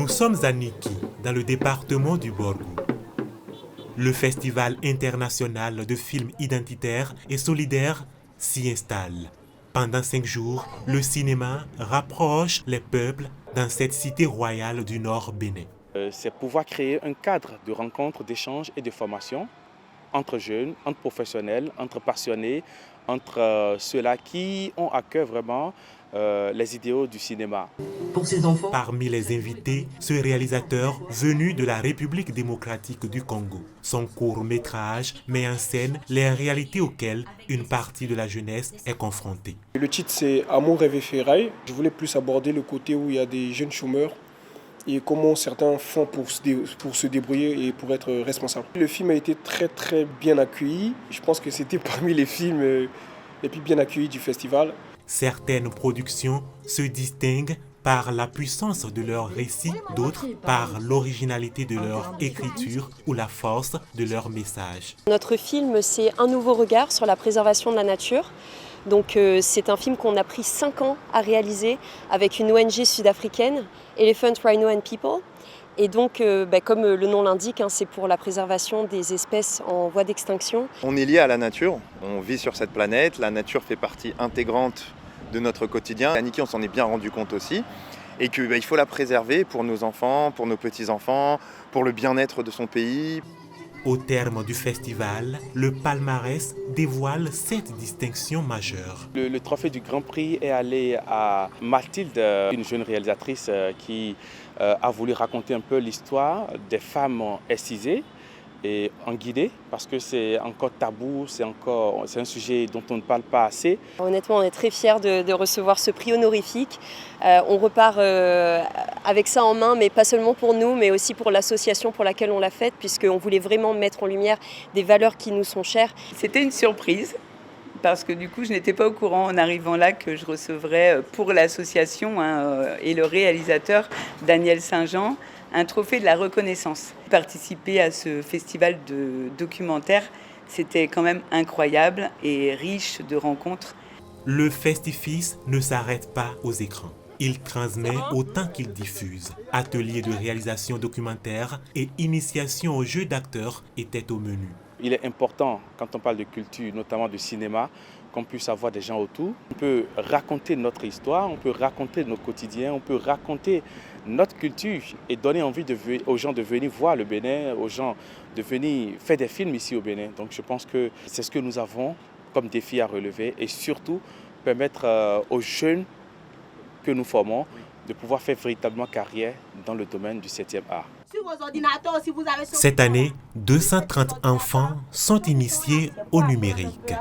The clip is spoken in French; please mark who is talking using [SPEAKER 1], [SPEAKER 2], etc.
[SPEAKER 1] Nous sommes à Niki, dans le département du Borgou. Le Festival international de films identitaires et solidaires s'y installe. Pendant 5 jours, le cinéma rapproche les peuples dans cette cité royale du Nord Bénin.
[SPEAKER 2] C'est pouvoir créer un cadre de rencontres, d'échanges et de formation entre jeunes, entre professionnels, entre passionnés, entre ceux-là qui ont à cœur vraiment les idéaux du cinéma.
[SPEAKER 3] Pour ces enfants.
[SPEAKER 1] Parmi les invités, ce réalisateur venu de la République démocratique du Congo. Son court-métrage met en scène les réalités auxquelles une partie de la jeunesse est confrontée.
[SPEAKER 4] Le titre c'est Amour, rêve et ferraille. Je voulais plus aborder le côté où il y a des jeunes chômeurs et comment certains font pour se débrouiller et pour être responsables. Le film a été très bien accueilli. Je pense que c'était parmi les films les plus bien accueillis du festival.
[SPEAKER 1] Certaines productions se distinguent par la puissance de leur récit, d'autres par l'originalité de leur écriture ou la force de leur message.
[SPEAKER 5] Notre film, c'est un nouveau regard sur la préservation de la nature. Donc c'est un film qu'on a pris 5 ans à réaliser avec une ONG sud-africaine, Elephant, Rhino and People. Et donc, comme le nom l'indique, c'est pour la préservation des espèces en voie d'extinction.
[SPEAKER 6] On est lié à la nature, on vit sur cette planète, la nature fait partie intégrante de notre quotidien. À Niki, on s'en est bien rendu compte aussi, et qu'il faut la préserver pour nos enfants, pour nos petits-enfants, pour le bien-être de son pays.
[SPEAKER 1] Au terme du festival, le palmarès dévoile 7 distinctions majeures.
[SPEAKER 2] Le trophée du Grand Prix est allé à Mathilde, une jeune réalisatrice qui a voulu raconter un peu l'histoire des femmes excisées et en Guinée, parce que c'est encore tabou, c'est un sujet dont on ne parle pas assez.
[SPEAKER 5] Honnêtement, on est très fiers de recevoir ce prix honorifique. On repart avec ça en main, mais pas seulement pour nous, mais aussi pour l'association pour laquelle on l'a faite, puisqu'on voulait vraiment mettre en lumière des valeurs qui nous sont chères.
[SPEAKER 7] C'était une surprise, parce que du coup, je n'étais pas au courant en arrivant là que je recevrais pour l'association et le réalisateur Daniel Saint-Jean un trophée de la reconnaissance. Participer à ce festival de documentaires, c'était quand même incroyable et riche de rencontres.
[SPEAKER 1] Le Festifis ne s'arrête pas aux écrans. Il transmet autant qu'il diffuse. Ateliers de réalisation documentaire et initiation au jeu d'acteurs étaient au menu.
[SPEAKER 2] Il est important, quand on parle de culture, notamment de cinéma, qu'on puisse avoir des gens autour. On peut raconter notre histoire, on peut raconter notre quotidien, on peut raconter notre culture et donner envie aux gens de venir voir le Bénin, aux gens de venir faire des films ici au Bénin. Donc je pense que c'est ce que nous avons comme défi à relever et surtout permettre aux jeunes que nous formons de pouvoir faire véritablement carrière dans le domaine du 7e art.
[SPEAKER 1] Cette année, 230 enfants sont initiés au numérique.